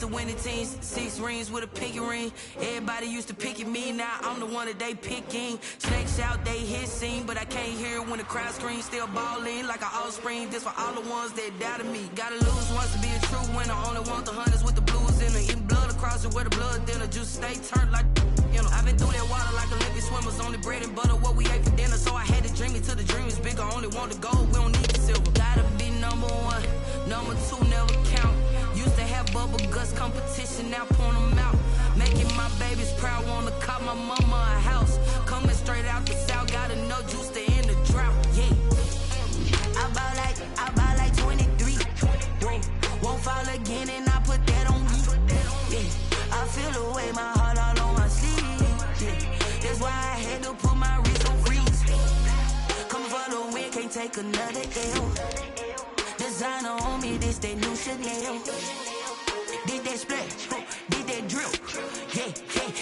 the winning teams, 6 rings with a pinky ring. Everybody used to pick at me, now I'm the one that they picking. Snakes out, they hissing, but I can't hear when the crowd screams. Still balling like an offspring, this for all the ones that doubted me. Gotta lose once to be a true winner, only want the hunters with the blues in it. Eating blood across it where the blood dinner, juice stay turned like, you know. I've been through that water like Olympic swimmers, only bread and butter, what we ate for dinner. So I had to dream it till the dream is bigger, only want the gold, we don't need the silver. Gotta be number 1, number 2 never count. Used to have bubble guts competition, now point them out. Making my babies proud, wanna cop my mama a house. Coming straight out the south, gotta know juice to end the drought, yeah. I buy like 23, whoa. Won't fall again and I put that on me, yeah. I feel the way, my heart all on my sleeve, yeah. That's why I had to put my wrist on freeze. Coming for the win, can't take another L. Designer on me, this that new Chanel. Did that splash, did that drip, yeah,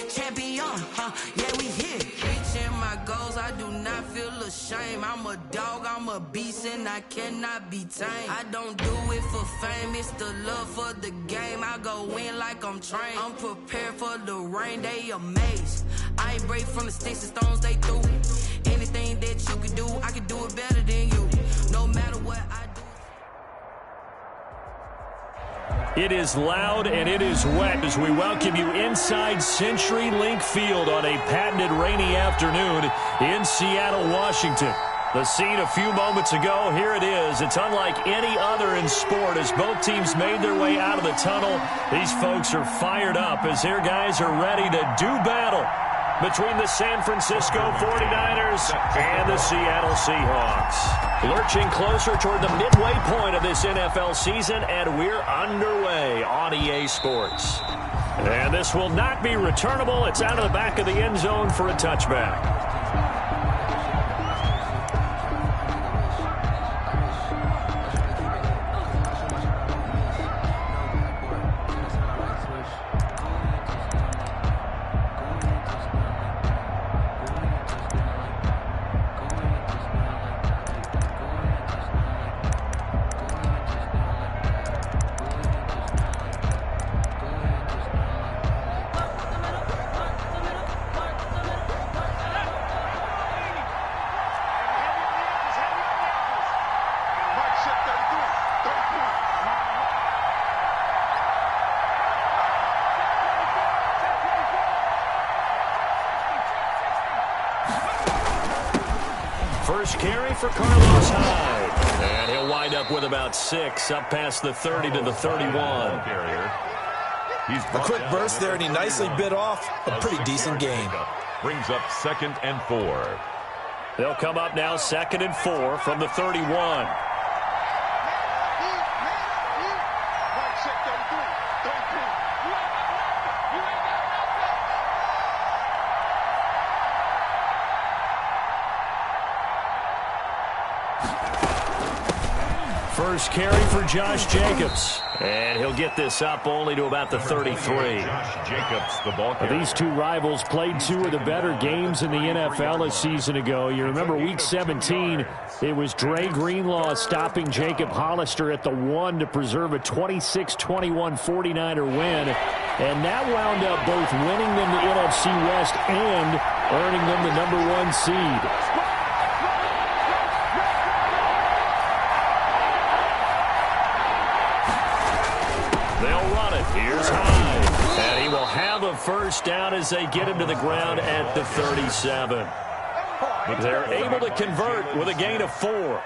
champion, yeah, we here. Reaching my goals, I do not feel ashamed. I'm a dog, I'm a beast, and I cannot be tamed. I don't do it for fame, it's the love for the game. I go in like I'm trained, I'm prepared for the rain, they amazed. I ain't break from the sticks and stones they threw. Anything that you can do, I can do it better than you. No matter what I do. It is loud and it is wet as we welcome you inside CenturyLink Field on a patented rainy afternoon in Seattle, Washington. The scene a few moments ago, here it is. It's unlike any other in sport as both teams made their way out of the tunnel. These folks are fired up as their guys are ready to do battle between the San Francisco 49ers and the Seattle Seahawks. Lurching closer toward the midway point of this NFL season, and we're underway on EA Sports. And this will not be returnable. It's out of the back of the end zone for a touchback. First carry for Carlos Hyde. And he'll wind up with about 6, up past the 30 to the 31. A quick burst there, and he nicely bit off a pretty decent gain. Brings up 2nd and 4. They'll come up now 2nd and 4 from the 31. First carry for Josh Jacobs. And he'll get this up only to about the 33. Josh Jacobs, the ball carrier. These two rivals played 2 of the better games in the NFL a season ago. You remember Week 17, it was Dre Greenlaw stopping Jacob Hollister at the 1 to preserve a 26-21 49er win. And that wound up both winning them the NFC West and earning them the #1 seed. Here's Hyde, and he will have a first down as they get him to the ground at the 37. They're able to convert with a gain of 4.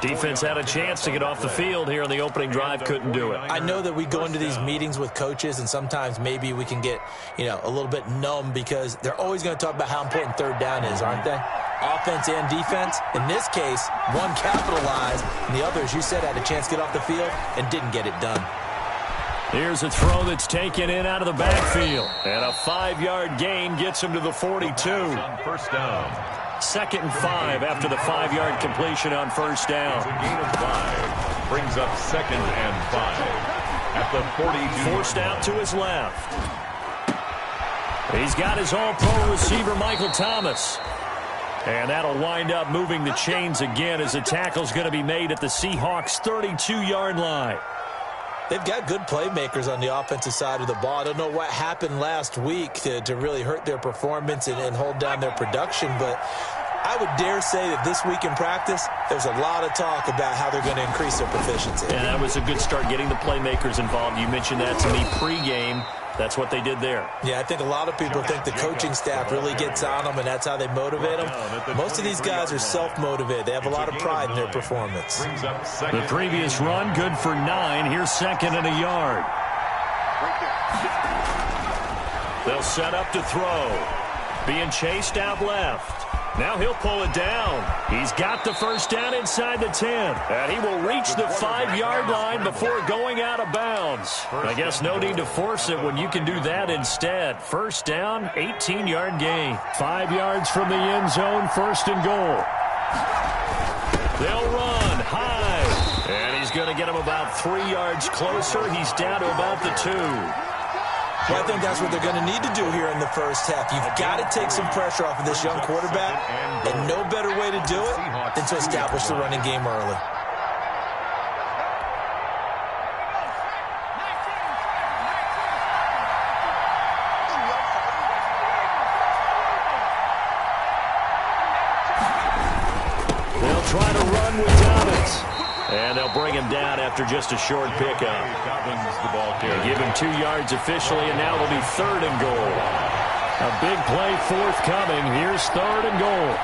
Defense had a chance to get off the field here on the opening drive, couldn't do it. I know that we go into these meetings with coaches, and sometimes maybe we can get, a little bit numb because they're always going to talk about how important 3rd down is, aren't they? Offense and defense. In this case, one capitalized, and the other, as you said, had a chance to get off the field and didn't get it done. Here's a throw that's taken in out of the backfield. And a 5-yard gain gets him to the 42. First down. 2nd and 5 after the 5-yard completion on first down. A gain of 5. Brings up 2nd and 5. At the 42. Forced out to his left. He's got his all-pro receiver, Michael Thomas. And that'll wind up moving the chains again as the tackle's going to be made at the Seahawks' 32-yard line. They've got good playmakers on the offensive side of the ball. I don't know what happened last week to really hurt their performance and hold down their production, but I would dare say that this week in practice, there's a lot of talk about how they're going to increase their proficiency. And that was a good start, getting the playmakers involved. You mentioned that to me pregame. That's what they did there. Yeah, I think a lot of people think the coaching staff really gets on them, and that's how they motivate them. Most of these guys are self-motivated. They have a lot of pride in their performance. The previous run, good for 9. Here's 2nd and a yard. They'll set up to throw. Being chased out left. Now he'll pull it down. He's got the first down inside the 10. And he will reach the 5-yard line before going out of bounds. I guess no need to force it when you can do that instead. First down, 18-yard gain. 5 yards from the end zone, 1st and goal. They'll run high. And he's going to get him about 3 yards closer. He's down to about the 2. Well, I think that's what they're going to need to do here in the first half. You've got to take some pressure off of this young quarterback, and no better way to do it than to establish the running game early. They'll try to run with Dobbins. And they'll bring him down after just a short pickup. They give him 2 yards officially, and now it'll be 3rd and goal. A big play forthcoming. Here's 3rd and goal.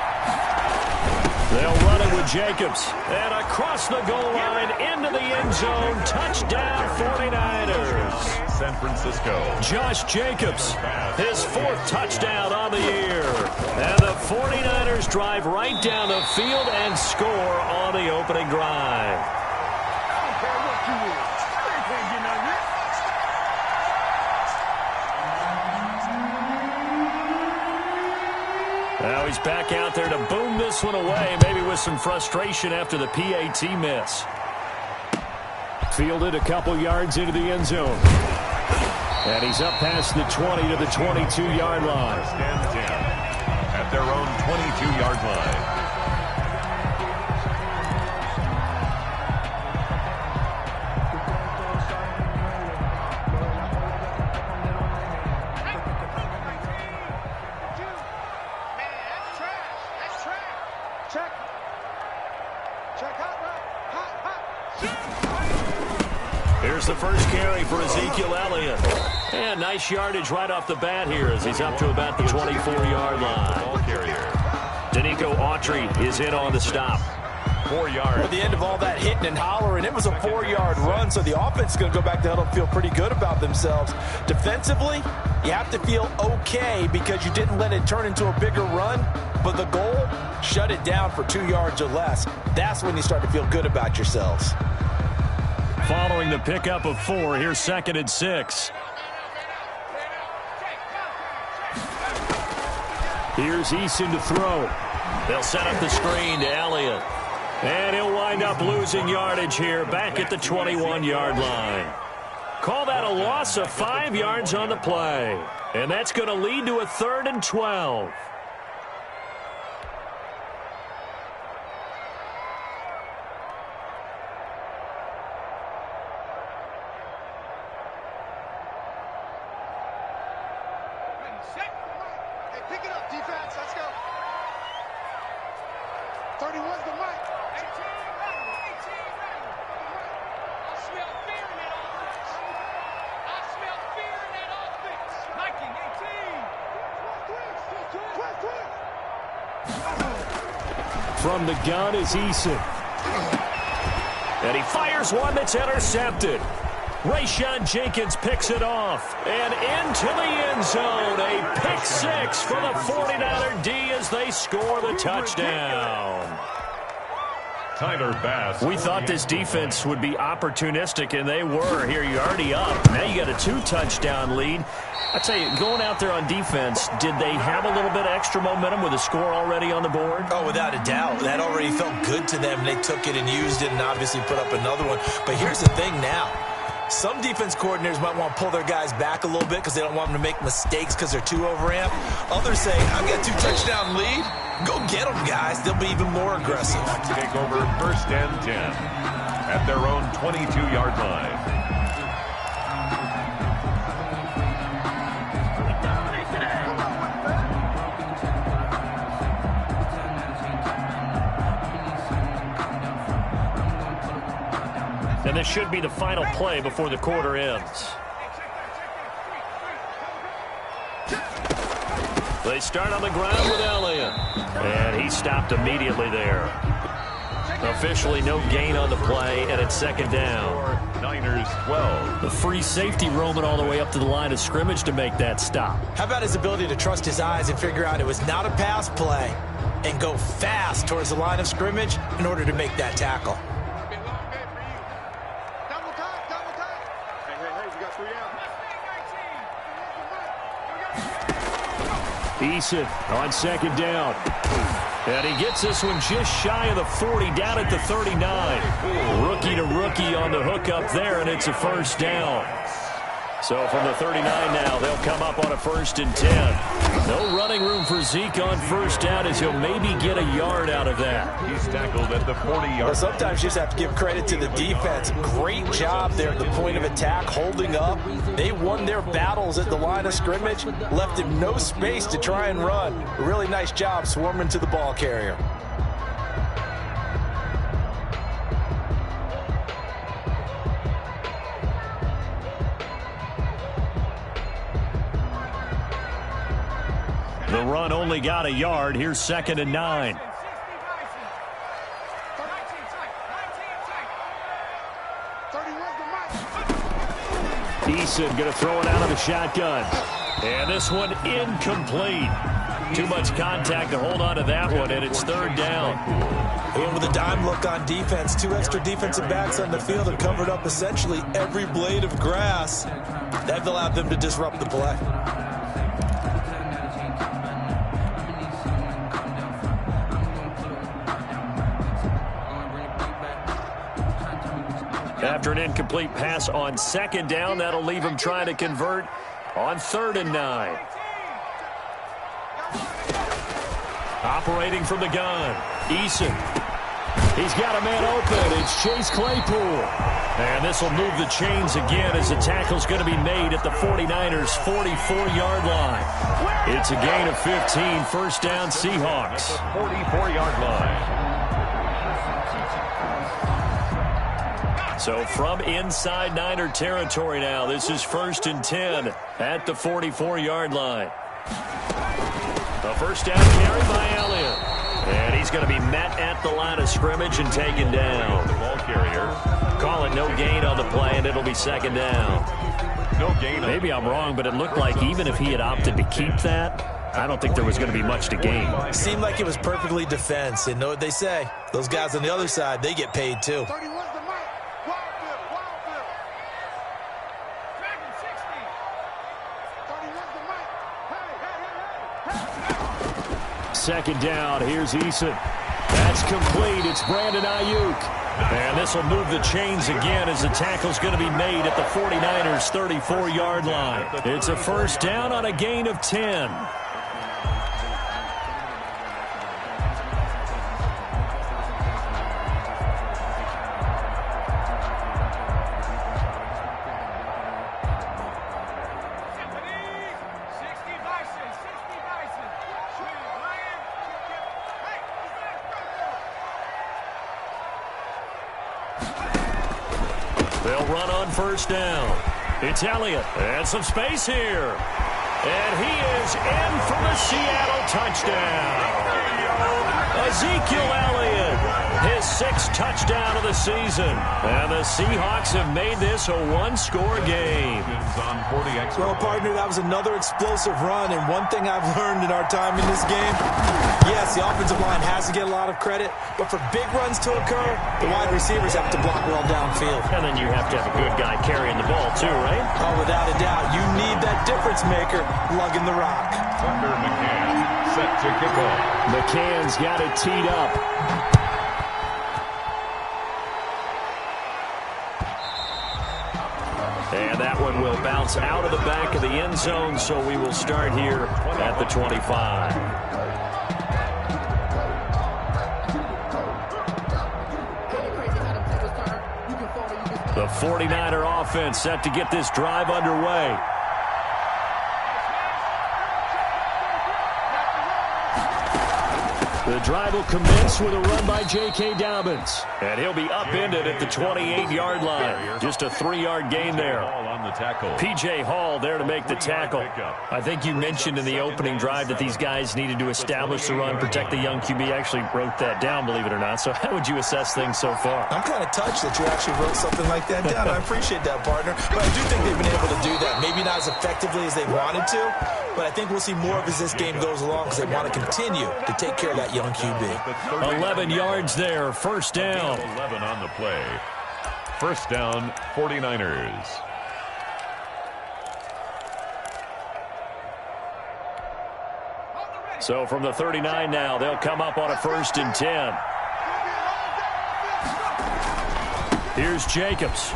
They'll run it with Jacobs. And across the goal line, into the end zone. Touchdown, 49ers. San Francisco. Josh Jacobs, his 4th touchdown on the year. And the 49ers drive right down the field and score on the opening drive. Now he's back out there to boom this one away, maybe with some frustration after the PAT miss. Fielded a couple yards into the end zone. And he's up past the 20 to the 22-yard line. First and 10 at their own 22-yard line. Here's the first carry for cL0uDniNe617's. And nice yardage right off the bat here as he's up to about the 24-yard line. Danico Autry is in on the stop. 4 yards. At the end of all that hitting and hollering, it was a 4-yard run, so the offense is going to go back to huddle and feel pretty good about themselves. Defensively, you have to feel okay because you didn't let it turn into a bigger run, but the goal, shut it down for 2 yards or less. That's when you start to feel good about yourselves. Following the pickup of 4, here's 2nd and 6. Here's Eason to throw. They'll set up the screen to Elliott. And he'll wind up losing yardage here back at the 21-yard line. Call that a loss of 5 yards on the play. And that's going to lead to a 3rd and 12. From the gun is Eason. And he fires one that's intercepted. Rayshawn Jenkins picks it off. And into the end zone. A pick 6 for the 49er D as they score the touchdown. Tyler Bass. We thought this defense would be opportunistic, and they were. Here, you're already up. Now you got a 2-touchdown lead. I tell you, going out there on defense, did they have a little bit of extra momentum with a score already on the board? Oh, without a doubt. That already felt good to them. They took it and used it and obviously put up another one. But here's the thing now. Some defense coordinators might want to pull their guys back a little bit because they don't want them to make mistakes because they're too overamped. Others say, I've got a 2-touchdown lead. Go get them, guys. They'll be even more aggressive. Take over 1st and 10 at their own 22-yard line. this should be the final play before the quarter ends. They start on the ground with Elliott. And he stopped immediately there. Officially no gain on the play, and it's second down. Niners 12. The free safety roaming all the way up to the line of scrimmage to make that stop. How about his ability to trust his eyes and figure out it was not a pass play and go fast towards the line of scrimmage in order to make that tackle? Eason on second down. And he gets this one just shy of the 40, down at the 39. Rookie to rookie on the hook up there, and it's a first down. So from the 39 now, they'll come up on a 1st and 10. No running room for Zeke on first down as he'll maybe get a yard out of that. He's tackled at the 40-yard line. Sometimes you just have to give credit to the defense. Great job there at the point of attack, holding up. They won their battles at the line of scrimmage, left him no space to try and run. A really nice job swarming to the ball carrier. The run only got a yard. Here's 2nd and 9. Eason going to throw it out of the shotgun. And this one incomplete. Too much contact to hold on to that one, and it's 3rd down. Going with a dime look on defense. 2 extra defensive backs on the field have covered up essentially every blade of grass. That allowed them to disrupt the play. After an incomplete pass on 2nd down, that'll leave him trying to convert on 3rd and 9. Operating from the gun, Eason. He's got a man open. It's Chase Claypool. And this will move the chains again as the tackle's going to be made at the 49ers' 44-yard line. It's a gain of 15, 1st down Seahawks. 44-yard line. So from inside Niner territory now, this is 1st and 10 at the 44-yard line. A 1st down carry by Elliott. And he's going to be met at the line of scrimmage and taken down. The ball carrier. Call it no gain on the play, and it'll be 2nd down. No gain. Maybe I'm wrong, but it looked like even if he had opted to keep that, I don't think there was going to be much to gain. Seemed like it was perfectly defense. And know what they say? Those guys on the other side, they get paid too. 2nd down. Here's Eason. That's complete. It's Brandon Ayuk. And this will move the chains again as the tackle's going to be made at the 49ers' 34-yard line. It's a 1st down on a gain of 10. They'll run on 1st down. It's Elliott. And some space here. And he is in for the Seattle touchdown. Ezekiel Elliott, his 6th touchdown of the season. And the Seahawks have made this a one-score game. Well, partner, that was another explosive run. And one thing I've learned in our time in this game, yes, the offensive line has to get a lot of credit. But for big runs to occur, the wide receivers have to block well downfield. And then you have to have a good guy carrying the ball too, right? Oh, without a doubt. You need that difference maker lugging the rock. Thunder McCann set to kick off. McCann's got it teed up. And that one will bounce out of the back of the end zone, so we will start here at the 25. The 49er offense set to get this drive underway. The drive will commence with a run by J.K. Dobbins. And he'll be upended at the 28-yard line. Just a 3-yard gain there. P.J. Hall there to make the tackle. I think you mentioned in the opening drive that these guys needed to establish the run, protect the young QB. I actually wrote that down, believe it or not. So how would you assess things so far? I'm kind of touched that you actually wrote something like that down. I appreciate that, partner. But I do think they've been able to do that. Maybe not as effectively as they wanted to, but I think we'll see more of as this game goes along because they want to continue to take care of that young QB. 11 yards there, first down. 11 on the play. First down, 49ers. So from the 39 now, they'll come up on a 1st and 10. Here's Jacobs.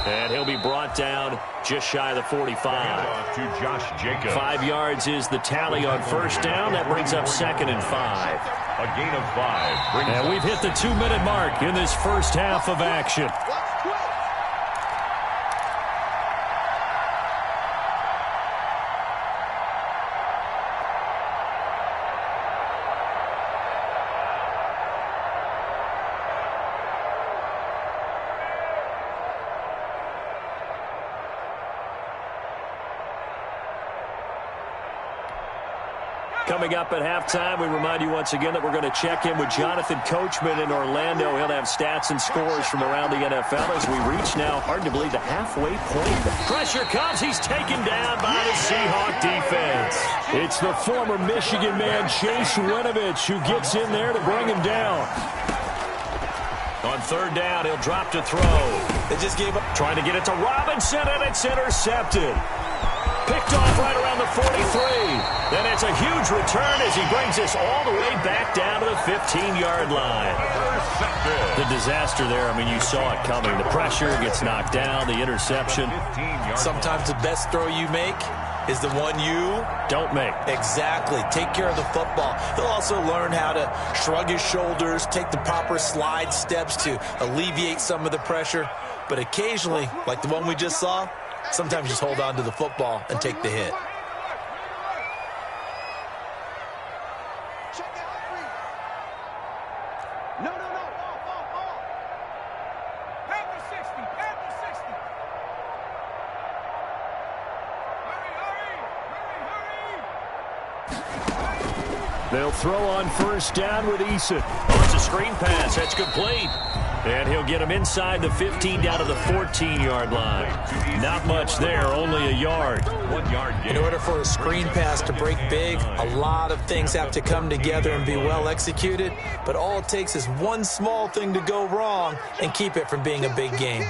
And he'll be brought down just shy of the 45. To Josh Jacobs. 5 yards is the tally on first down. That brings up 2nd and 5. A gain of 5. And we've hit the 2-minute mark in this first half of action. Coming up at halftime, we remind you once again that we're going to check in with Jonathan Coachman in Orlando. He'll have stats and scores from around the NFL as we reach now, hard to believe, the halfway point. The pressure comes. He's taken down by the Seahawk defense. It's the former Michigan man, Chase Winovich, who gets in there to bring him down. On 3rd down, he'll drop to throw. They just gave up. Trying to get it to Robinson, and it's intercepted. Picked off right around the 43. Then it's a huge return as he brings us all the way back down to the 15-yard line. The disaster there, I mean, you saw it coming. The pressure gets knocked down, the interception. Sometimes the best throw you make is the one you don't make. Exactly. Take care of the football. He'll also learn how to shrug his shoulders, take the proper slide steps to alleviate some of the pressure. But occasionally, like the one we just saw, sometimes just hold on to the football and take the hit. They'll throw on first down with Eason. Oh, it's a screen pass. That's complete. And he'll get him inside the 15 down to the 14-yard line. Not much there, only a yard. 1 yard gain. In order for a screen pass to break big, a lot of things have to come together and be well executed. But all it takes is one small thing to go wrong and keep it from being a big game.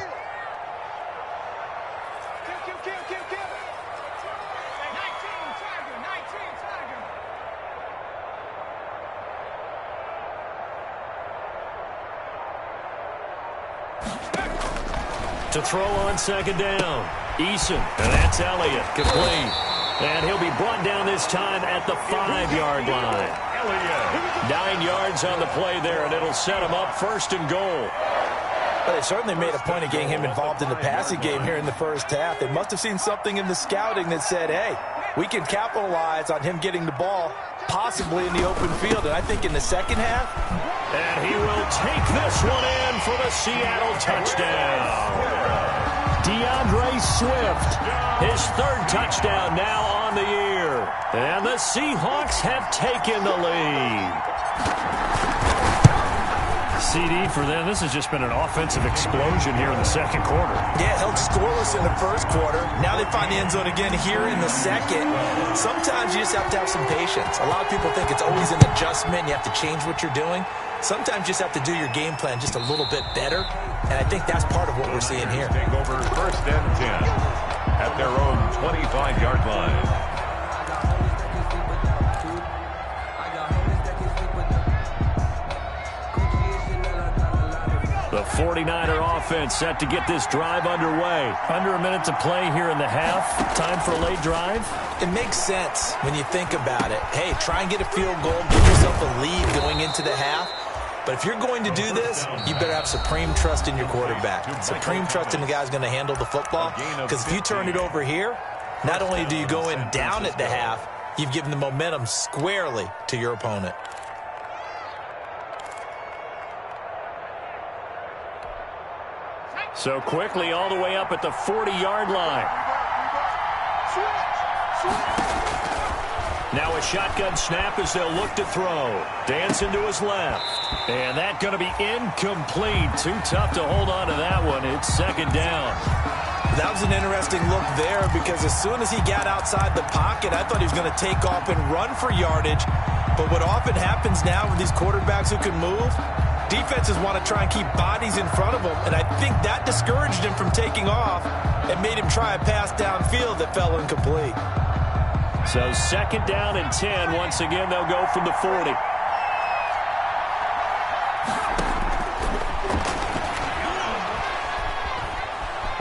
To throw on 2nd down. Eason, and that's Elliott. Complete. And he'll be brought down this time at the 5-yard line. 9 yards on the play there, and it'll set him up 1st and goal. But they certainly made a point of getting him involved in the passing game here in the first half. They must have seen something in the scouting that said, hey, we can capitalize on him getting the ball possibly in the open field. And I think in the second half. And he will take this one in for the Seattle touchdown. DeAndre Swift, his 3rd touchdown now on the year. And the Seahawks have taken the lead. CD for them, this has just been an offensive explosion here in the 2nd quarter. Yeah, held scoreless in the 1st quarter. Now they find the end zone again here in the 2nd. Sometimes you just have to have some patience. A lot of people think it's always an adjustment. You have to change what you're doing. Sometimes you just have to do your game plan just a little bit better. And I think that's part of what we're seeing here. Take over 1st and 10 at their own 25-yard line. The 49er offense set to get this drive underway. Under a minute to play here in the half. Time for a late drive. It makes sense when you think about it. Hey, try and get a field goal. Give yourself a lead going into the half. But if you're going to do this, you better have supreme trust in your quarterback. Supreme trust in the guy's going to handle the football. Because if you turn it over here, not only do you go in down at the half, you've given the momentum squarely to your opponent. So quickly all the way up at the 40-yard line. Now a shotgun snap as they'll look to throw. Dancing to his left. And that's going to be incomplete. Too tough to hold on to that one. It's second down. That was an interesting look there because as soon as he got outside the pocket, I thought he was going to take off and run for yardage. But what often happens now with these quarterbacks who can move, defenses want to try and keep bodies in front of them, and I think that discouraged him from taking off and made him try a pass downfield that fell incomplete. So second down and 10. Once again, they'll go from the 40.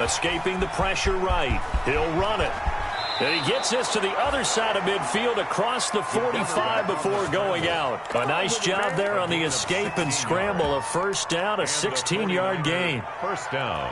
Escaping the pressure right. He'll run it. And he gets this to the other side of midfield across the 45 before going out. A nice job there on the escape and scramble. A first down, a 16-yard gain. First down.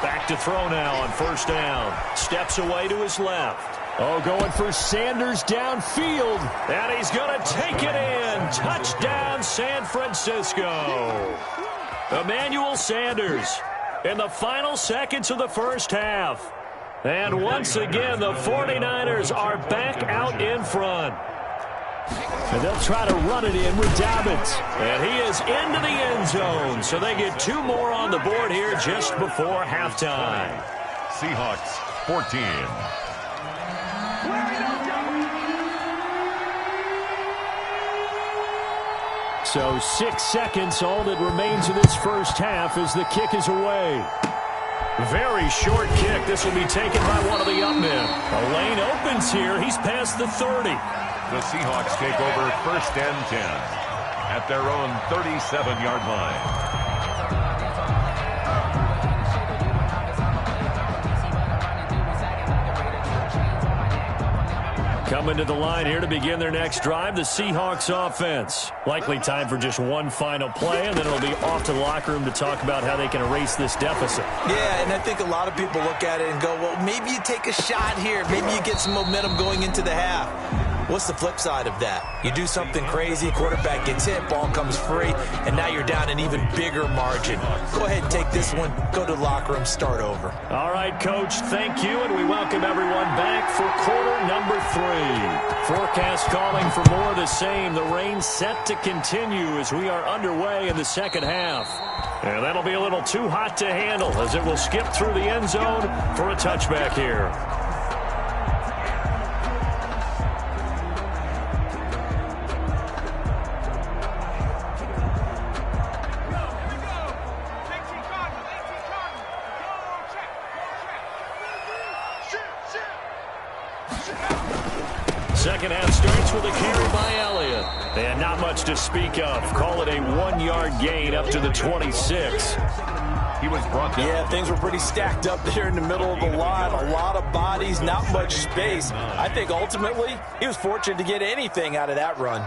Back to throw now on first down. Steps away to his left. Oh, going for Sanders downfield. And he's going to take it in. Touchdown, San Francisco. Emmanuel Sanders in the final seconds of the first half. And once again, the 49ers are back out in front. And they'll try to run it in with Dobbins. And he is into the end zone. So they get two more on the board here just before halftime. Seahawks 14. So 6 seconds, all that remains of this first half as the kick is away. Very short kick. This will be taken by one of the up men. A lane opens here. He's past the 30. The Seahawks take over first and 10 at their own 37-yard line. Coming to the line here to begin their next drive, the Seahawks offense. Likely time for just one final play, and then it'll be off to the locker room to talk about how they can erase this deficit. Yeah, and I think a lot of people look at it and go, well, maybe you take a shot here. Maybe you get some momentum going into the half. What's the flip side of that? You do something crazy, quarterback gets hit, ball comes free, and now you're down an even bigger margin. Go ahead and take this one, go to the locker room, start over. All right, Coach, thank you, and we welcome everyone back for quarter number 3. Forecast calling for more of the same. The rain set to continue as we are underway in the second half. And that'll be a little too hot to handle as it will skip through the end zone for a touchback here. Second half starts with a carry by Elliott. And not much to speak of. Call it a 1-yard gain up to the 26. He was brought down. Yeah, things were pretty stacked up there in the middle of the line. A lot of bodies, not much space. I think ultimately he was fortunate to get anything out of that run.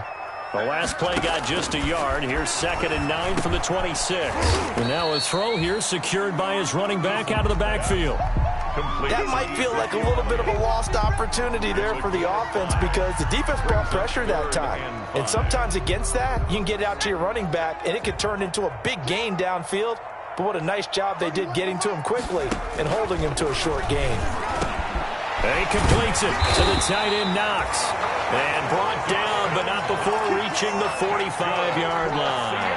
The last play got just a yard. Here's 2nd and 9 from the 26. And now a throw here secured by his running back out of the backfield. That might feel like a little bit of a lost opportunity there for the offense because the defense brought pressure that time. And sometimes against that, you can get it out to your running back, and it could turn into a big gain downfield. But what a nice job they did getting to him quickly and holding him to a short gain. And he completes it to the tight end, Knox. And brought down, but not before reaching the 45-yard line.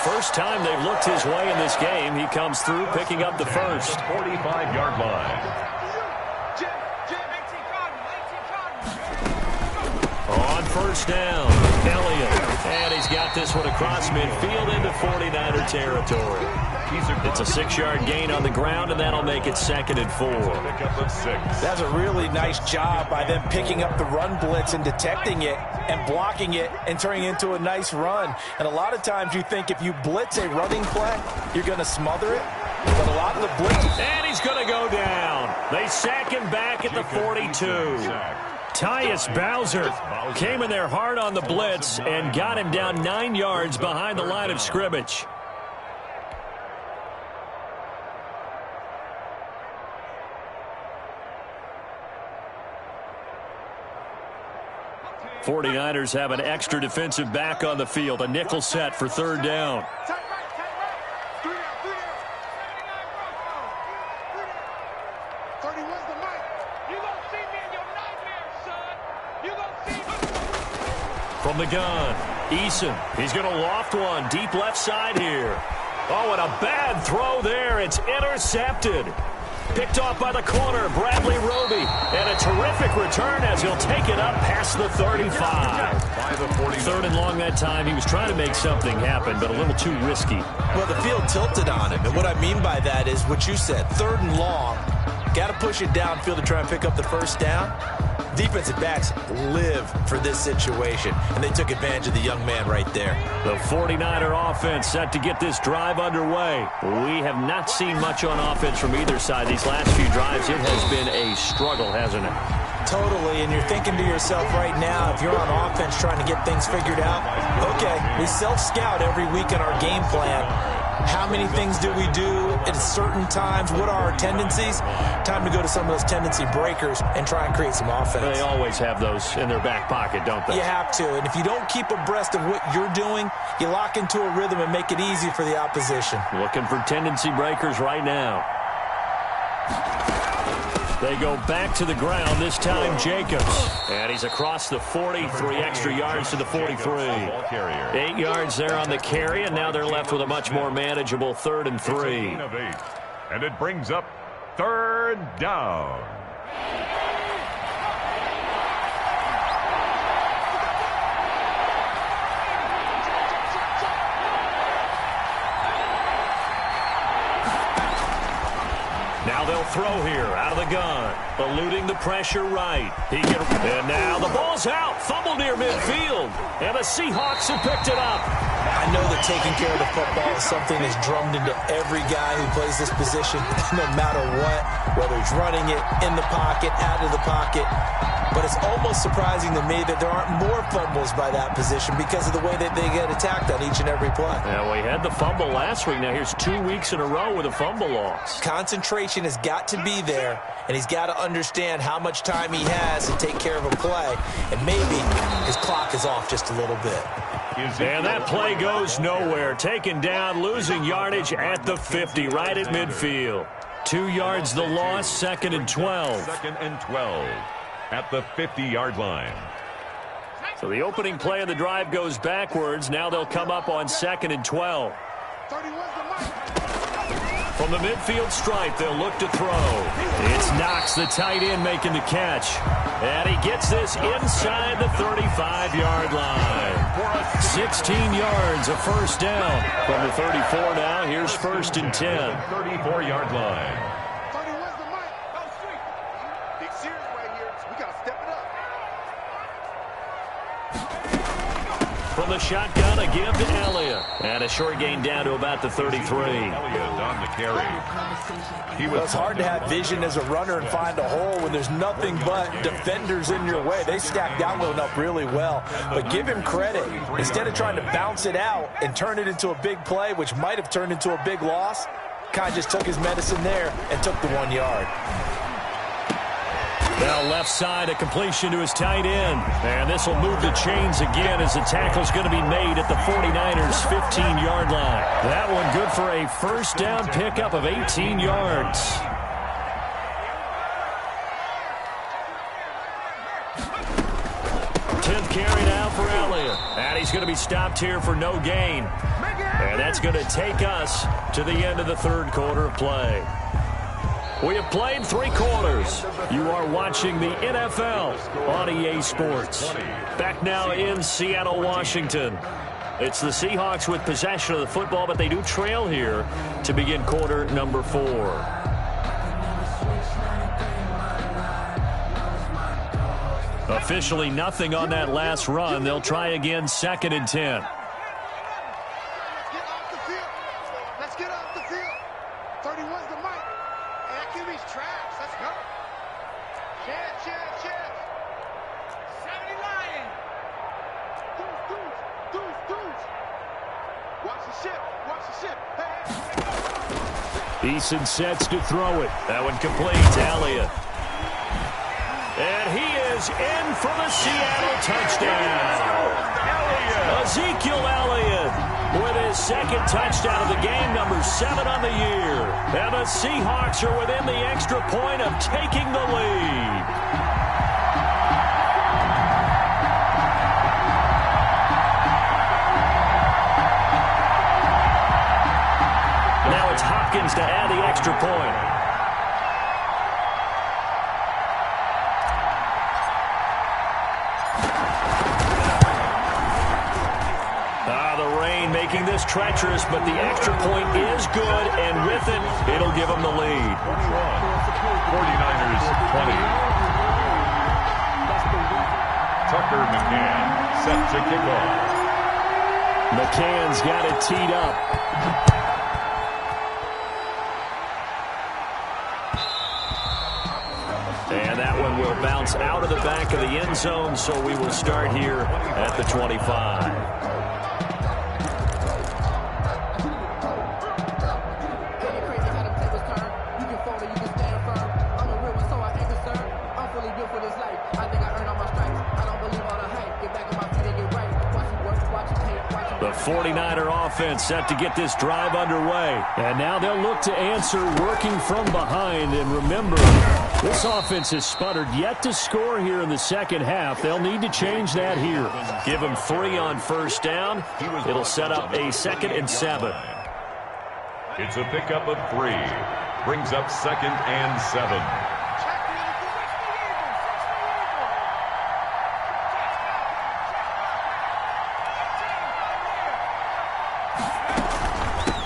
First time they've looked his way in this game. He comes through, picking up the first. 45-yard line. On first down, Elliott. And he's got this one across midfield into 49er territory. It's a 6-yard gain on the ground, and that'll make it 2nd and 4. That's a really nice job by them picking up the run blitz and detecting it and blocking it and turning it into a nice run. And a lot of times you think if you blitz a running play, you're going to smother it. But a lot of the blitz... And he's going to go down. They sack him back at the 42. Tyus Bowser came in there hard on the blitz and got him down 9 yards behind the line of scrimmage. '49ers have an extra defensive back on the field. A nickel set for third down. From the gun, Eason. He's going to loft one deep left side here. Oh, and a bad throw there. It's intercepted. Picked off by the corner, Bradley Roby. And a terrific return as he'll take it up past the 35. Third and long that time. He was trying to make something happen, but a little too risky. Well, the field tilted on him. And what I mean by that is what you said. Third and long. Got to push it downfield to try and pick up the first down. Defensive backs live for this situation, and they took advantage of the young man right there. The 49er offense set to get this drive underway. We have not seen much on offense from either side these last few drives. It has been a struggle, hasn't it? Totally, and you're thinking to yourself right now, if you're on offense trying to get things figured out, okay, we self-scout every week in our game plan. How many things do we do at certain times? What are our tendencies? Time to go to some of those tendency breakers and try and create some offense. They always have those in their back pocket, don't they? You have to, and if you don't keep abreast of what you're doing, you lock into a rhythm and make it easy for the opposition. Looking for tendency breakers right now. They go back to the ground, this time Jacobs. And he's across the 40, 3 extra yards to the 43. 8 yards there on the carry, and now they're left with a much more manageable 3rd and 3. And it brings up 3rd down. Now they'll throw here out of the gun. Eluding the pressure right. And now the ball's out. Fumble near midfield. And the Seahawks have picked it up. I know that taking care of the football is something that's drummed into every guy who plays this position, no matter what, whether he's running it, in the pocket, out of the pocket. But it's almost surprising to me that there aren't more fumbles by that position because of the way that they get attacked on each and every play. Yeah, we had the fumble last week. Now here's 2 weeks in a row with a fumble loss. Concentration has got to be there, and he's got to understand how much time he has to take care of a play. And maybe his clock is off just a little bit. And that play goes nowhere. Taken down, losing yardage at the 50, right at midfield. 2 yards the loss, 2nd and 12. 2nd and 12 at the 50-yard line. So the opening play of the drive goes backwards. Now they'll come up on 2nd and 12. From the midfield stripe, they'll look to throw. It's Knox, the tight end, making the catch. And he gets this inside the 35-yard line. 16 yards, a first down. From the 34 now, here's 1st and 10. 34-yard line. From the shotgun, a give to Elliott. And a short gain down to about the 33. Elliott on the carry. It's hard to have vision as a runner and find a hole when there's nothing but defenders in your way. They stacked that one up really well. But give him credit. Instead of trying to bounce it out and turn it into a big play, which might have turned into a big loss, kind of just took his medicine there and took the 1 yard. Now left side, a completion to his tight end. And this will move the chains again as the tackle's going to be made at the 49ers' 15-yard line. That one good for a first down pickup of 18 yards. Tenth carry now for Elliott. And he's going to be stopped here for no gain. And that's going to take us to the end of the 3rd quarter of play. We have played 3 quarters. You are watching the NFL on EA Sports. Back now in Seattle, Washington. It's the Seahawks with possession of the football, but they do trail here to begin quarter number 4. Officially nothing on that last run. They'll try again, 2nd and 10. Eason sets to throw it. That one completes. Elliott. And he is in for the Seattle touchdown. Ezekiel Elliott with his second touchdown of the game, number 7 on the year. And the Seahawks are within the extra point of taking the lead. Now it's Hopkins to add the extra point. Making this treacherous, but the extra point is good, and with it, it'll give them the lead. 49ers 20. Tucker McCann set to kick off. McCann's got it teed up. And that one will bounce out of the back of the end zone, so we will start here at the 25. The 49er offense set to get this drive underway. And now they'll look to answer working from behind. And remember, this offense has sputtered yet to score here in the second half. They'll need to change that here. Give them 3 on first down. It'll set up a 2nd and 7. It's a pickup of 3. Brings up 2nd and 7.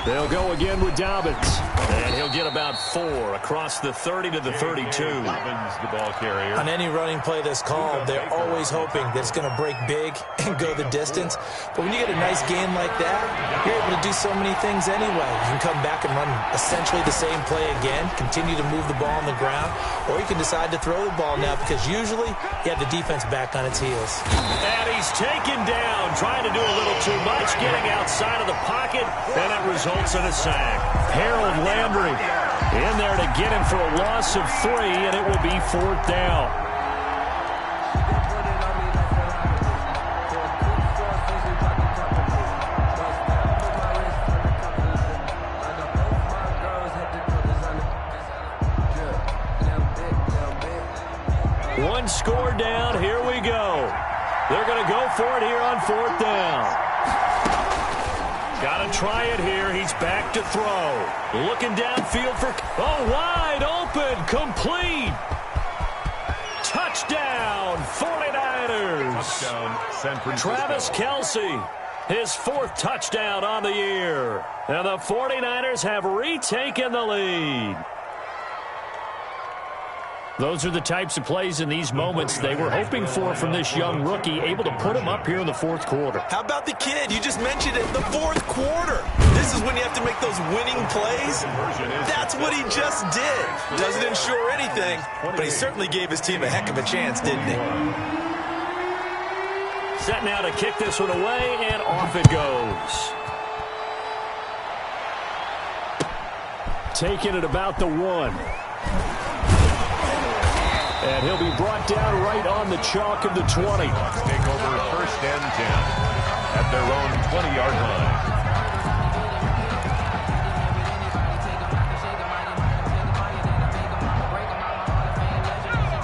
They'll go again with Dobbins. And he'll get about 4 across the 30 to the 32. Dobbins, the ball carrier. On any running play that's called, they're always hoping that it's going to break big and go the distance. But when you get a nice gain like that, you're able to do so many things anyway. You can come back and run essentially the same play again, continue to move the ball on the ground, or you can decide to throw the ball now because usually you have the defense back on its heels. And he's taken down, trying to do a little too much, getting outside of the pocket, and it results in a sack. Harold Landry in there to get him for a loss of 3, and it will be 4th down. One score down. Here we go. They're going to go for it here on 4th down. Got to try it here. He's back to throw. Looking downfield for... Oh, wide open. Complete. Touchdown, 49ers. Touchdown, San Francisco. Travis Kelce, his 4th touchdown on the year. And the 49ers have retaken the lead. Those are the types of plays in these moments they were hoping for from this young rookie, able to put him up here in the 4th quarter. How about the kid? You just mentioned it, the 4th quarter. This is when you have to make those winning plays. That's what he just did. Doesn't ensure anything, but he certainly gave his team a heck of a chance, didn't he? Set now to kick this one away, and off it goes. Taking it about the 1. And he'll be brought down right on the chalk of the 20. Take over 1st and 10 at their own 20-yard line.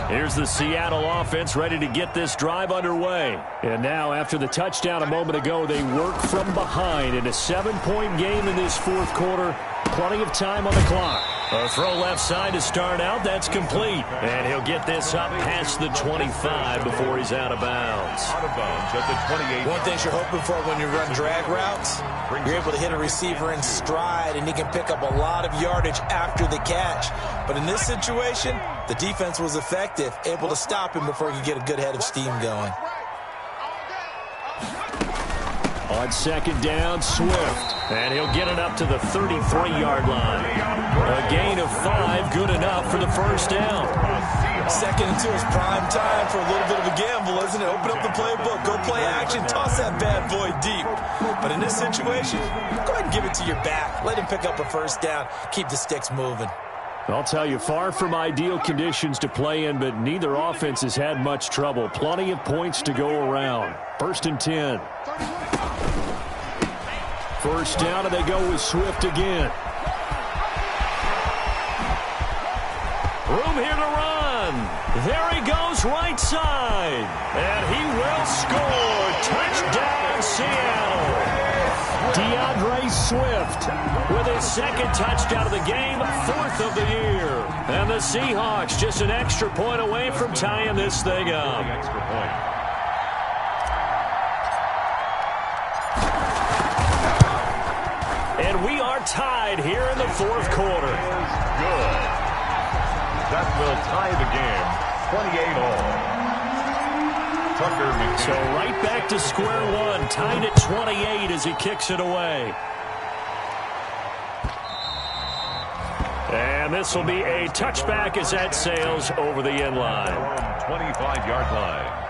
Here's the Seattle offense ready to get this drive underway. And now, after the touchdown a moment ago, they work from behind in a 7-point game in this 4th quarter. Plenty of time on the clock. A throw left side to start out. That's complete. And he'll get this up past the 25 before he's out of bounds. Out of bounds at the 28. One thing you're hoping for when you run drag routes, you're able to hit a receiver in stride, and he can pick up a lot of yardage after the catch. But in this situation, the defense was effective, able to stop him before he could get a good head of steam going. On 2nd down, Swift. And he'll get it up to the 33-yard line. A gain of 5, good enough for the 1st down. Second and 2 is prime time for a little bit of a gamble, isn't it? Open up the playbook, go play action, toss that bad boy deep. But in this situation, go ahead and give it to your back. Let him pick up a first down. Keep the sticks moving. I'll tell you, far from ideal conditions to play in, but neither offense has had much trouble. Plenty of points to go around. 1st and 10. First down, and they go with Swift again. Room here to run. There he goes, right side. And he will score. Touchdown, Seattle. DeAndre Swift with his 2nd touchdown of the game, 4th of the year. And the Seahawks just an extra point away from tying this thing up. Extra point. And we are tied here in the 4th quarter. Good. That will tie the game, 28-all. So right back to square one, tied at 28 as he kicks it away. And this will be a touchback as that sails over the end line. 25-yard line.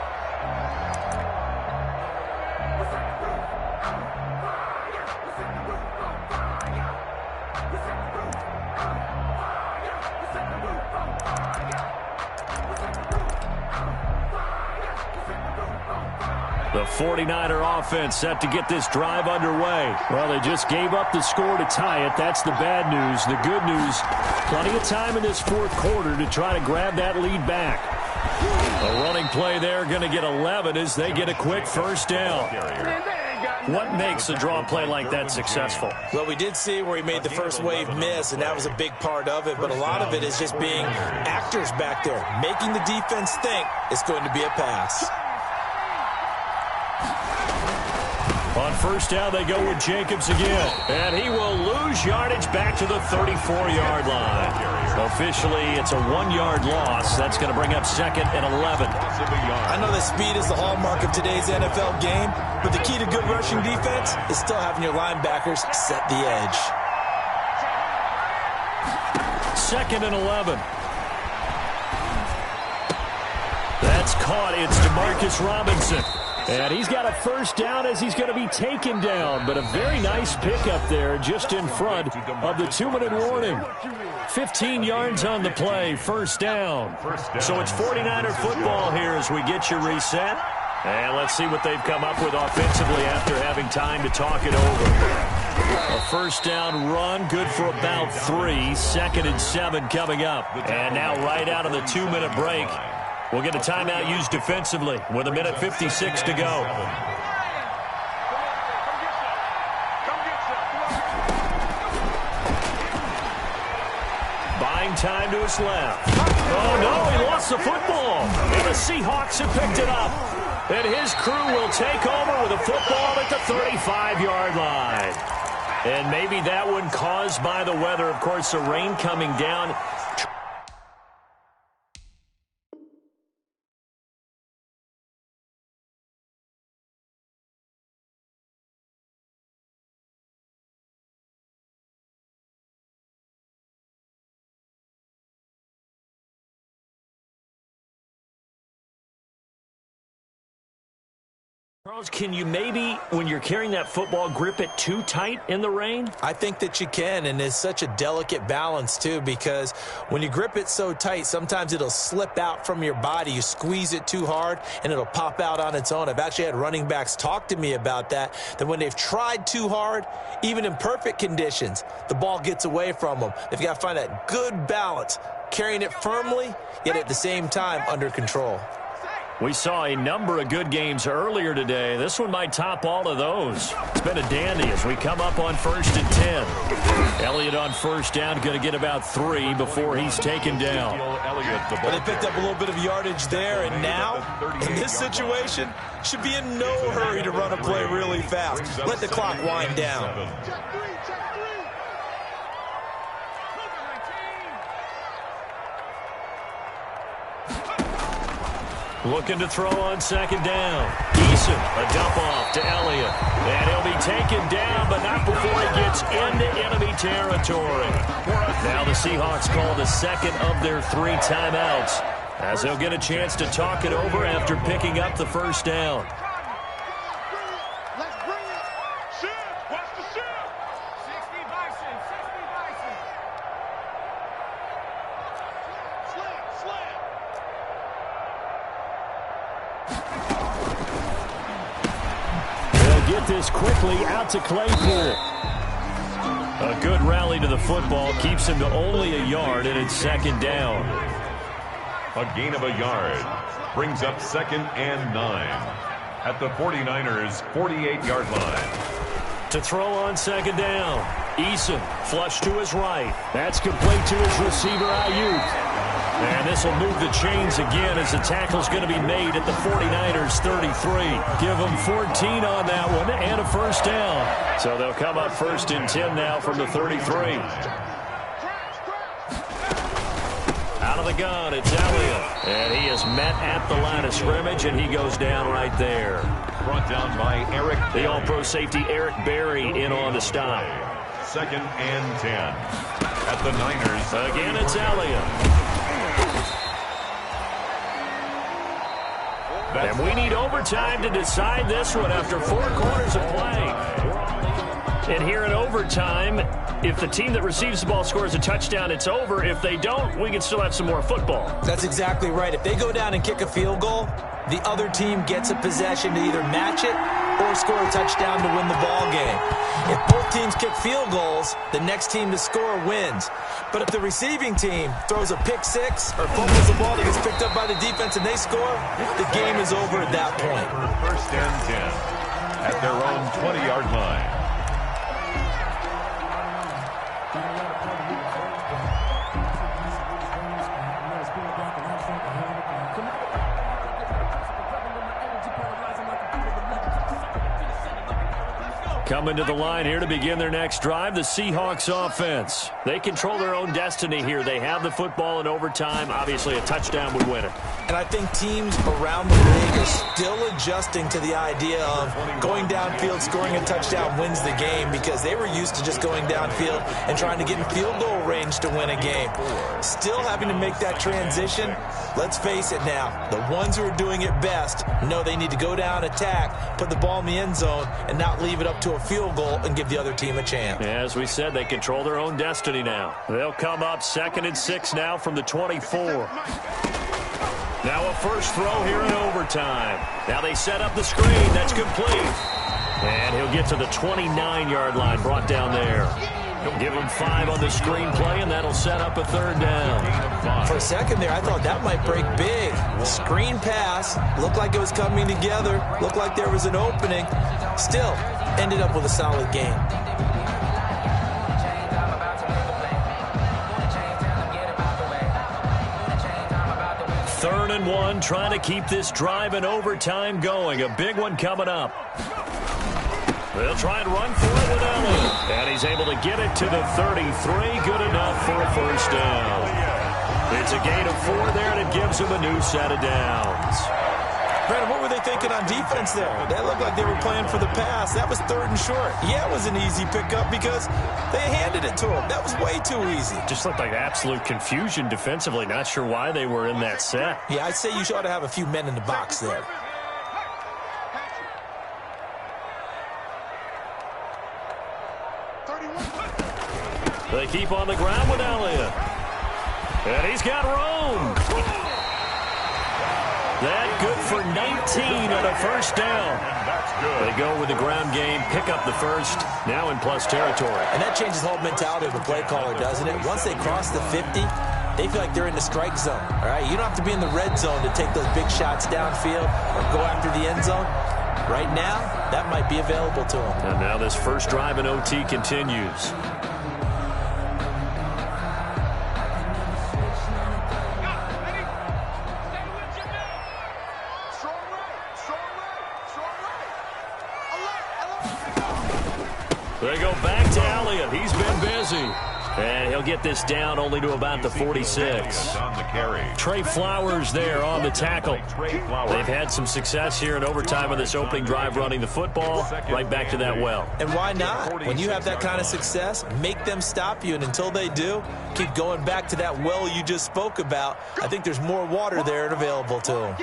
The 49er offense set to get this drive underway. Well, they just gave up the score to tie it. That's the bad news. The good news, plenty of time in this 4th quarter to try to grab that lead back. A running play there, going to get 11 as they get a quick first down. What makes a draw play like that successful? Well, we did see where he made the first wave miss, and that was a big part of it. But a lot of it is just being actors back there, making the defense think it's going to be a pass. On first down, they go with Jacobs again. And he will lose yardage back to the 34-yard line. Officially, it's a 1-yard loss. That's going to bring up 2nd and 11. I know that speed is the hallmark of today's NFL game, but the key to good rushing defense is still having your linebackers set the edge. 2nd and 11. That's caught. It's DeMarcus Robinson. And he's got a first down as he's going to be taken down. But a very nice pickup there just in front of the 2-minute warning. 15 yards on the play, first down. So it's 49er football here as we get you reset. And let's see what they've come up with offensively after having time to talk it over. A first down run, good for about 3. 2nd and 7 coming up. And now right out of the 2-minute break, we'll get a timeout used defensively with 1:56 to go. Buying time to his left. Oh, no, he lost the football. And the Seahawks have picked it up. And his crew will take over with a football at the 35-yard line. And maybe that one caused by the weather. Of course, the rain coming down. Charles, can you maybe, when you're carrying that football, grip it too tight in the rain? I think that you can, and it's such a delicate balance, too, because when you grip it so tight, sometimes it'll slip out from your body. You squeeze it too hard, and it'll pop out on its own. I've actually had running backs talk to me about that when they've tried too hard, even in perfect conditions, the ball gets away from them. They've got to find that good balance, carrying it firmly, yet at the same time under control. We saw a number of good games earlier today. This one might top all of those. It's been a dandy as we come up on 1st and 10. Elliott on first down, going to get about 3 before he's taken down. But they picked up a little bit of yardage there, and now, in this situation, should be in no hurry to run a play really fast. Let the clock wind down. Looking to throw on 2nd down. Eason, a dump off to Elliott. And he'll be taken down, but not before he gets into enemy territory. Now the Seahawks call the 2nd of their 3 timeouts. as they'll get a chance to talk it over after picking up the first down. Get this quickly out to Claypool. A good rally to the football keeps him to only a yard, and it's second down. A gain of a yard brings up 2nd and 9 at the 49ers' 48-yard line. To throw on second down, Eason flush to his right. That's complete to his receiver, Ayuk. And this will move the chains again as the tackle's going to be made at the 49ers' 33. Give them 14 on that one and a first down. So they'll come up 1st and 10 now from the 33. Out of the gun, it's Elliott. And he is met at the line of scrimmage, and he goes down right there. Brought down by Eric. The all-pro safety Eric Berry in on the stop. 2nd and 10 at the Niners. Again, it's Elliott. And we need overtime to decide this one after 4 quarters of play. And here in overtime, if the team that receives the ball scores a touchdown, it's over. If they don't, we can still have some more football. That's exactly right. If they go down and kick a field goal, the other team gets a possession to either match it or score a touchdown to win the ball game. If both teams kick field goals, the next team to score wins. But if the receiving team throws a pick six or fumbles the ball that gets picked up by the defense and they score, the game is over at that point. 1st and 10 at their own 20-yard line. Coming to the line here to begin their next drive, the Seahawks offense. They control their own destiny here. They have the football in overtime. Obviously, a touchdown would win it. And I think teams around the league are still adjusting to the idea of going downfield, scoring a touchdown wins the game, because they were used to just going downfield and trying to get in field goal range to win a game. Still having to make that transition. Let's face it now, the ones who are doing it best know they need to go down, attack, put the ball in the end zone, and not leave it up to a field goal and give the other team a chance. As we said, they control their own destiny now. They'll come up 2nd and 6 now from the 24. Now a first throw here in overtime. Now they set up the screen. That's complete. And he'll get to the 29-yard line, brought down there. He'll give him 5 on the screen play, and that'll set up a 3rd down. For a second there, I thought that might break big. Screen pass. Looked like it was coming together. Looked like there was an opening. Still, ended up with a solid game. 3rd and 1, trying to keep this drive in overtime going. A big one coming up. They'll try and run for it with Elliott. And he's able to get it to the 33. Good enough for a first down. It's a gain of 4 there, and it gives him a new set of downs. Brandon, what were they thinking on defense there? That looked like they were playing for the pass. That was 3rd and short. Yeah, it was an easy pickup because they handed it to him. That was way too easy. Just looked like absolute confusion defensively. Not sure why they were in that set. Yeah, I'd say you ought to have a few men in the box there. They keep on the ground with Elliott. And he's got room. That good for 19 on a first down. They go with the ground game, pick up the first, now in plus territory. And that changes the whole mentality of the play caller, doesn't it? Once they cross the 50, they feel like they're in the strike zone. All right, you don't have to be in the red zone to take those big shots downfield or go after the end zone. Right now, that might be available to them. And now this first drive in OT continues. They go back to Elliott. He's been busy. And he'll get this down only to about the 46. On the carry. Trey Flowers there on the tackle. They've had some success here in overtime on this opening drive running the football. Right back to that well. And why not? When you have that kind of success, make them stop you. And until they do, keep going back to that well you just spoke about. I think there's more water there and available to them.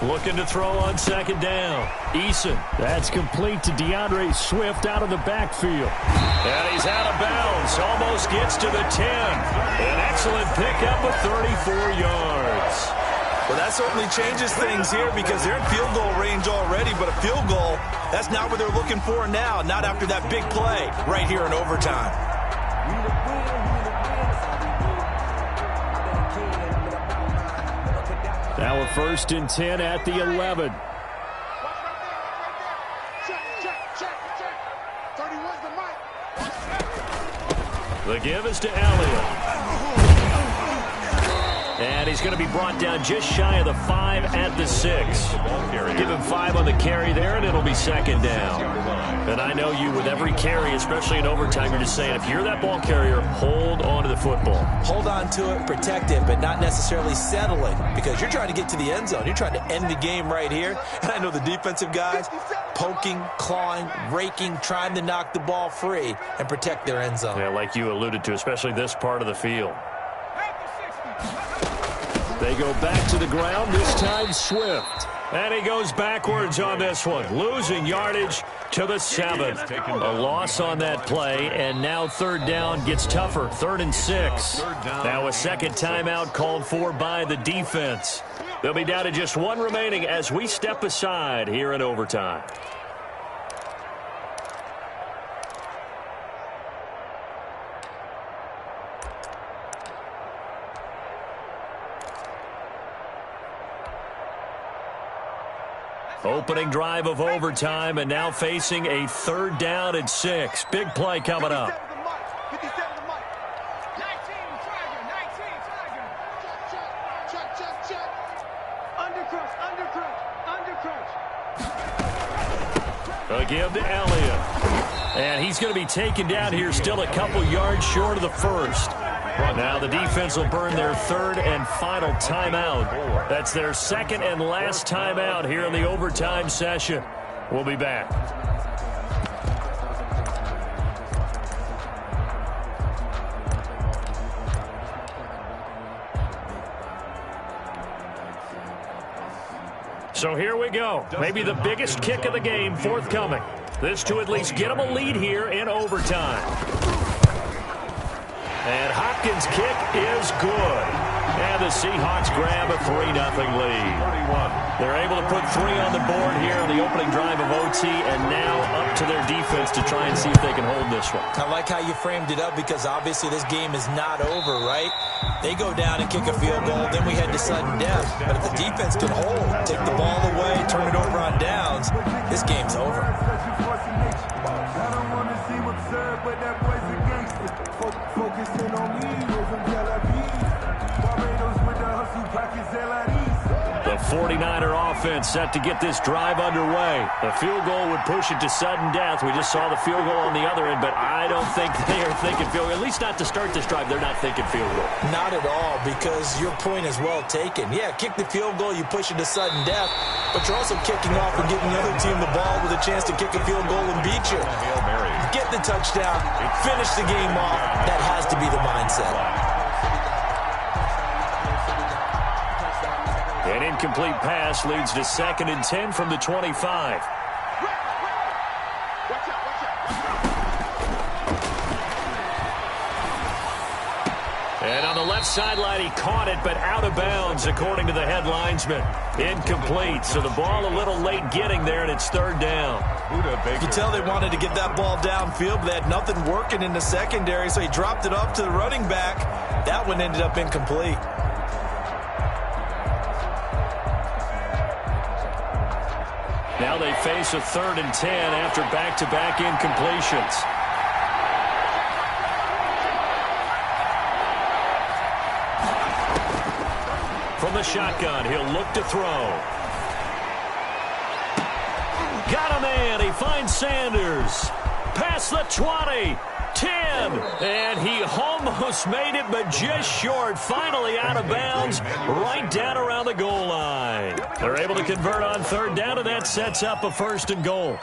Looking to throw on second down. Eason. That's complete to DeAndre Swift out of the backfield. And he's out of bounds. Almost gets to the 10. An excellent pickup of 34 yards. Well, that certainly changes things here because they're in field goal range already, but a field goal, that's not what they're looking for now, not after that big play right here in overtime. Now a 1st and 10 at the 11. The give is to Elliott. And he's going to be brought down just shy of the 5 at the 6. Give him 5 on the carry there, and it'll be second down. And I know you, with every carry, especially in overtime, you're just saying, if you're that ball carrier, hold on to the football. Hold on to it, protect it, but not necessarily settle it, because you're trying to get to the end zone. You're trying to end the game right here. And I know the defensive guys poking, clawing, raking, trying to knock the ball free and protect their end zone. Yeah, like you alluded to, especially this part of the field. They go back to the ground, this time Swift. And he goes backwards on this one, losing yardage to the 7. A loss on that play, and now third down gets tougher, 3rd and 6. Now a second timeout called for by the defense. They'll be down to just 1 remaining as we step aside here in overtime. Opening drive of overtime, and now facing a 3rd down and 6. Big play coming up. A give to Elliott. And he's going to be taken down here still a couple yards short of the 1st. Now the defense will burn their 3rd and final timeout. That's their 2nd and last timeout here in the overtime session. We'll be back. So here we go. Maybe the biggest kick of the game forthcoming. This to at least get them a lead here in overtime. And Hopkins' kick is good. And the Seahawks grab a 3-0 lead. They're able to put 3 on the board here in the opening drive of OT, and now up to their defense to try and see if they can hold this one. I like how you framed it up because obviously this game is not over, right? They go down and kick a field goal, then we head to sudden death. But if the defense can hold, take the ball away, turn it over on downs, this game's over. The 49er offense set to get this drive underway. The field goal would push it to sudden death. We just saw the field goal on the other end, but I don't think they are thinking field goal. At least not to start this drive. They're not thinking field goal. Not at all, because your point is well taken. Yeah, kick the field goal, you push it to sudden death, but you're also kicking off and giving the other team the ball with a chance to kick a field goal and beat you. Get the touchdown, finish the game off. That has to be the mindset. An incomplete pass leads to 2nd and 10 from the 25. And on the left sideline, he caught it, but out of bounds, according to the head linesman. Incomplete, so the ball a little late getting there, and it's 3rd down. You can tell they wanted to get that ball downfield, but they had nothing working in the secondary, so he dropped it off to the running back. That one ended up incomplete. Now they face a 3rd and 10 after back-to-back incompletions. From the the shotgun. He'll look to throw. Got a man. He finds Sanders. Past the 20. 10. And he almost made it, but just short. Finally out of bounds, right down around the goal line. They're able to convert on third down, and that sets up a 1st and goal.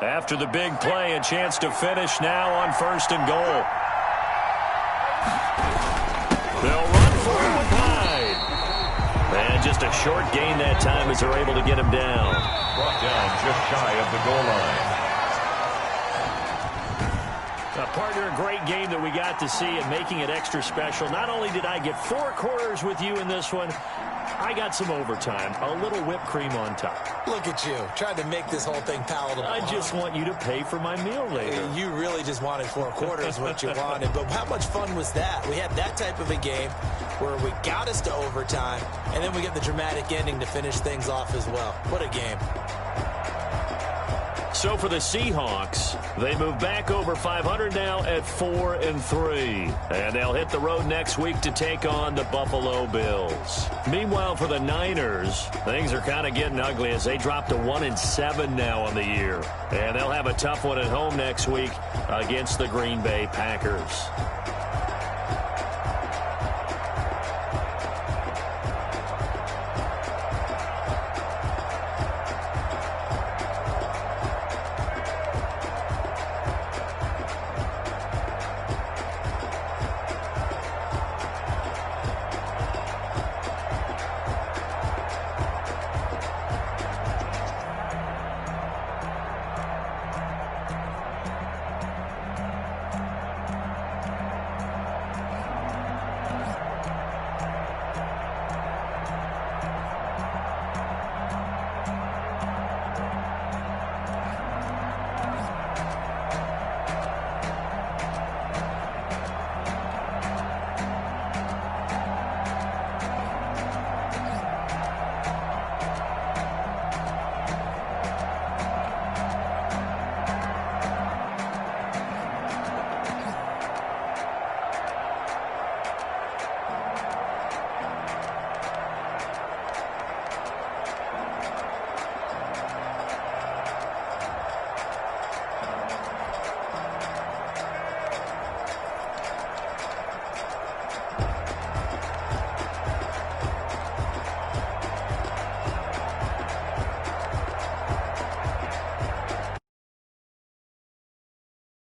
After the big play, a chance to finish now on 1st and goal. They'll run for it with Hyde. And just a short gain that time as they're able to get him down. Brought down just shy of the goal line. Partner, a great game that we got to see and making it extra special. Not only did I get 4 quarters with you in this one, I got some overtime, a little whipped cream on top. Look at you, trying to make this whole thing palatable. I just want you to pay for my meal later. You really just wanted 4 quarters, what you wanted. But how much fun was that? We had that type of a game where we got us to overtime, and then we get the dramatic ending to finish things off as well. What a game. So for the Seahawks, they move back over 500 now at 4-3. And they'll hit the road next week to take on the Buffalo Bills. Meanwhile, for the Niners, things are kind of getting ugly as they drop to 1-7 now on the year. And they'll have a tough one at home next week against the Green Bay Packers.